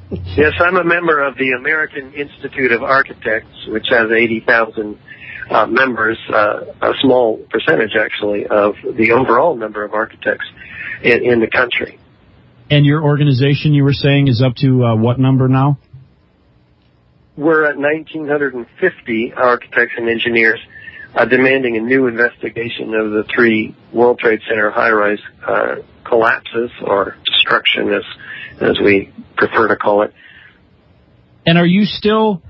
Yes, I'm a member of the American Institute of Architects, which has 80,000 members, a small percentage, actually, of the overall number of architects in the country. And your organization, you were saying, is up to what number now? We're at 1,950 architects and engineers demanding a new investigation of the 3 World Trade Center high-rise collapses, or destruction, as we prefer to call it. And are you still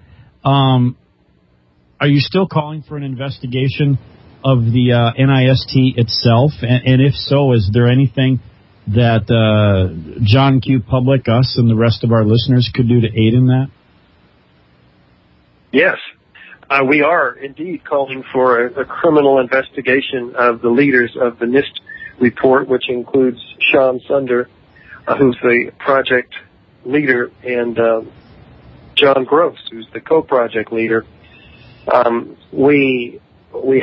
calling for an investigation of the NIST itself? And if so, is there anything that John Q. Public, us, and the rest of our listeners could do to aid in that? Yes. We are indeed calling for a criminal investigation of the leaders of the NIST report, which includes Sean Sunder, who's the project leader, and John Gross, who's the co-project leader. We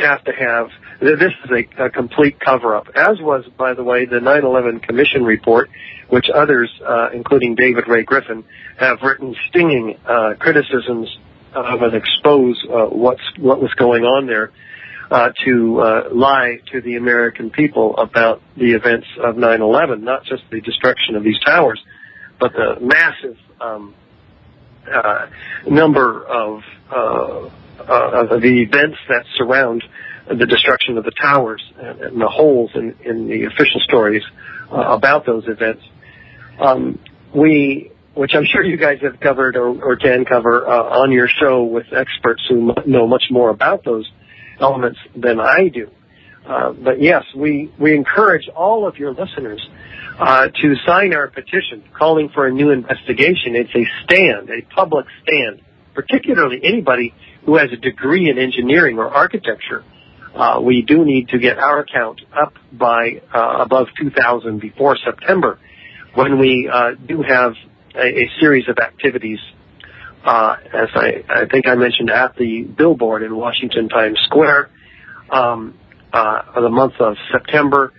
have to have, this is a complete cover-up, as was, by the way, the 9/11 Commission report, which others, including David Ray Griffin, have written stinging criticisms of and expose what was going on there, to lie to the American people about the events of 9/11, not just the destruction of these towers, but the massive number of the events that surround the destruction of the towers and the holes in the official stories about those events. Which I'm sure you guys have covered or can cover on your show with experts who know much more about those elements than I do. But yes, we encourage all of your listeners to sign our petition calling for a new investigation. It's a stand, a public stand, particularly anybody who has a degree in engineering or architecture. We do need to get our count up by above 2,000 before September, when we do have a series of activities, as I think I mentioned, at the billboard in Washington Times Square, the month of September,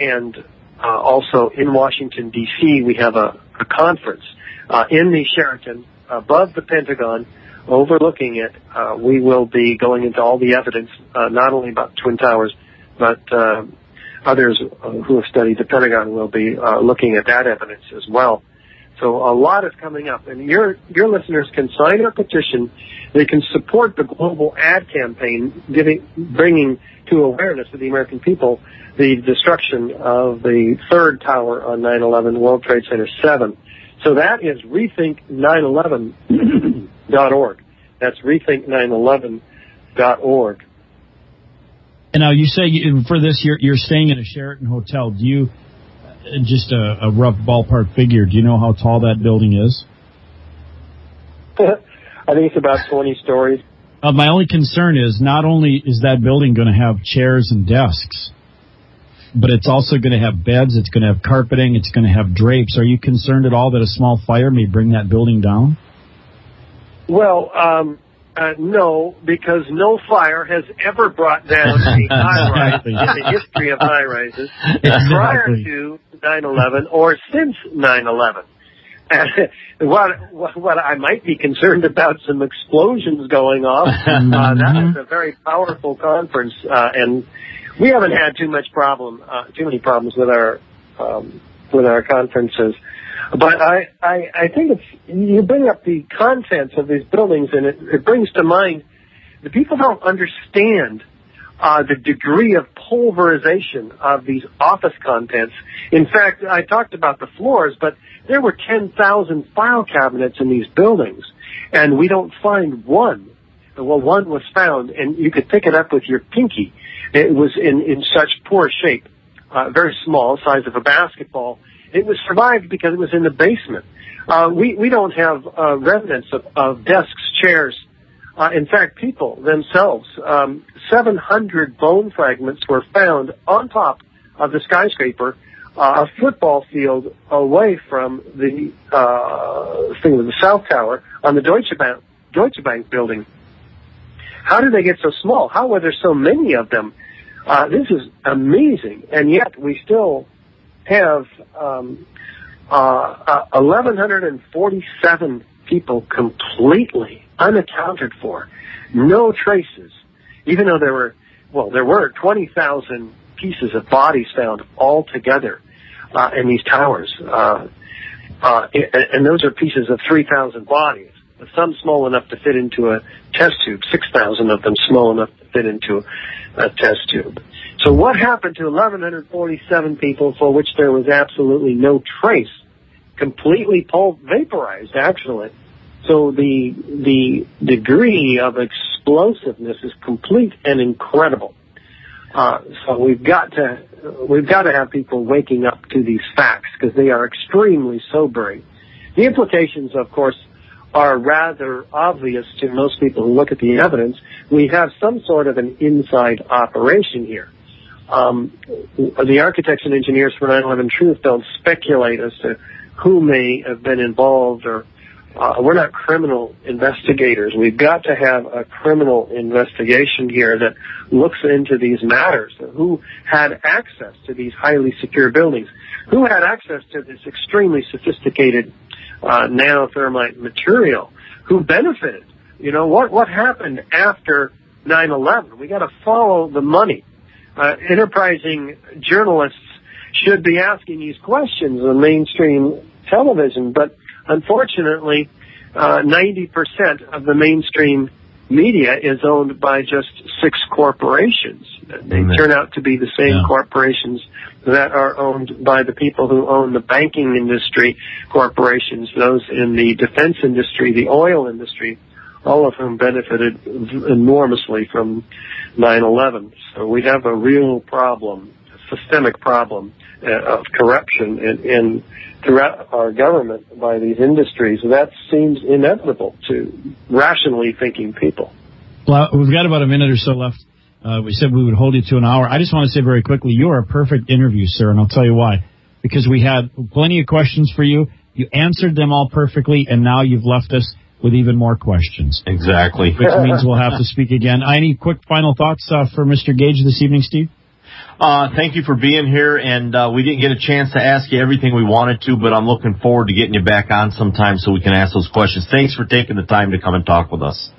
and also in Washington, D.C., we have a conference in the Sheraton above the Pentagon, overlooking it. We will be going into all the evidence, not only about Twin Towers, but others who have studied the Pentagon will be looking at that evidence as well. So a lot is coming up, and your listeners can sign our petition. They can support the global ad campaign, bringing to awareness of the American people the destruction of the 3rd tower on 9/11, World Trade Center 7. So that is rethink911.org. That's rethink911.org. And now you say for this you're staying at a Sheraton hotel. Do you, just a rough ballpark figure, do you know how tall that building is? I think it's about 20 stories. My only concern is not only is that building going to have chairs and desks, but it's also going to have beds, it's going to have carpeting, it's going to have drapes. Are you concerned at all that a small fire may bring that building down? Well, no, because no fire has ever brought down a high-rise in the history of high-rises prior to 9/11 or since 9/11. What I might be concerned about, some explosions going off. That is a very powerful conference, and we haven't had too many problems with our conferences. But I think you bring up the contents of these buildings, and it brings to mind the people don't understand the degree of pulverization of these office contents. In fact, I talked about the floors, but there were 10,000 file cabinets in these buildings, and we don't find one. Well, one was found, and you could pick it up with your pinky. It was in such poor shape, very small, size of a basketball. It was survived because it was in the basement. We don't have remnants of desks, chairs. In fact, people themselves, 700 bone fragments were found on top of the skyscraper, a football field away from the South Tower on the Deutsche Bank building. How did they get so small? How were there so many of them? This is amazing, and yet we still have 1,147 people completely unaccounted for. No traces. Even though there were 20,000 pieces of bodies found all together in these towers. And those are pieces of 3,000 bodies. Some small enough to fit into a test tube, 6,000 of them small enough to fit into a test tube. So what happened to 1,147 people for which there was absolutely no trace? Completely vaporized, actually. So the degree of explosiveness is complete and incredible. So we've got to have people waking up to these facts because they are extremely sobering. The implications, of course, are rather obvious to most people who look at the evidence. We have some sort of an inside operation here. The architects and engineers for 9/11 Truth don't speculate as to who may have been involved, or we're not criminal investigators. We've got to have a criminal investigation here that looks into these matters. Who had access to these highly secure buildings? Who had access to this extremely sophisticated nanothermite material? Who benefited? You know, what happened after 9/11? We got to follow the money. Enterprising journalists should be asking these questions on mainstream television, but unfortunately, 90% of the mainstream media is owned by just 6 corporations. They turn out to be the same corporations that are owned by the people who own the banking industry corporations, those in the defense industry, the oil industry, all of whom benefited enormously from 9/11. So we have a real problem, a systemic problem of corruption in throughout our government by these industries. That seems inevitable to rationally thinking people. Well, we've got about a minute or so left. We said we would hold you to an hour. I just want to say very quickly, you are a perfect interview, sir, and I'll tell you why. Because we had plenty of questions for you. You answered them all perfectly, and now you've left us with even more questions. Exactly. Which means we'll have to speak again. Any quick final thoughts for Mr. Gage this evening, Steve? Thank you for being here, and we didn't get a chance to ask you everything we wanted to, but I'm looking forward to getting you back on sometime so we can ask those questions. Thanks for taking the time to come and talk with us.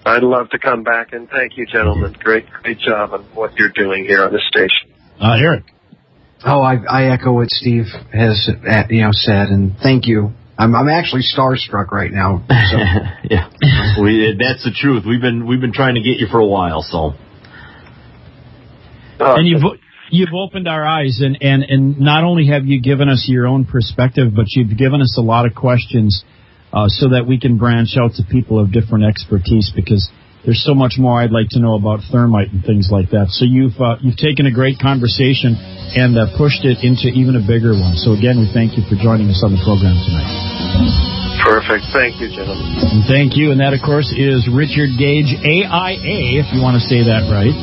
I'd love to come back, and thank you, gentlemen. Great job on what you're doing here on the station. Eric. Oh, I echo what Steve has said, and thank you. I'm actually starstruck right now. So. Yeah, that's the truth. We've been trying to get you for a while, so. And you've opened our eyes, and not only have you given us your own perspective, but you've given us a lot of questions so that we can branch out to people of different expertise, because there's so much more I'd like to know about thermite and things like that. So you've taken a great conversation and pushed it into even a bigger one. So again, we thank you for joining us on the program tonight. Perfect. Thank you, gentlemen. And thank you. And that, of course, is Richard Gage AIA, if you want to say that right,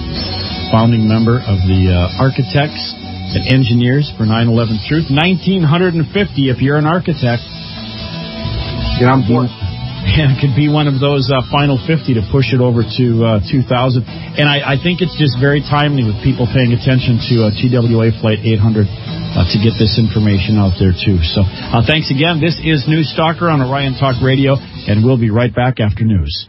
founding member of the Architects and Engineers for 9/11 Truth. 1,950 if you're an architect. Get on board. And it could be one of those final 50 to push it over to 2,000. And I think it's just very timely with people paying attention to TWA Flight 800 to get this information out there, too. So thanks again. This is News Stalker on Orion Talk Radio, and we'll be right back after news.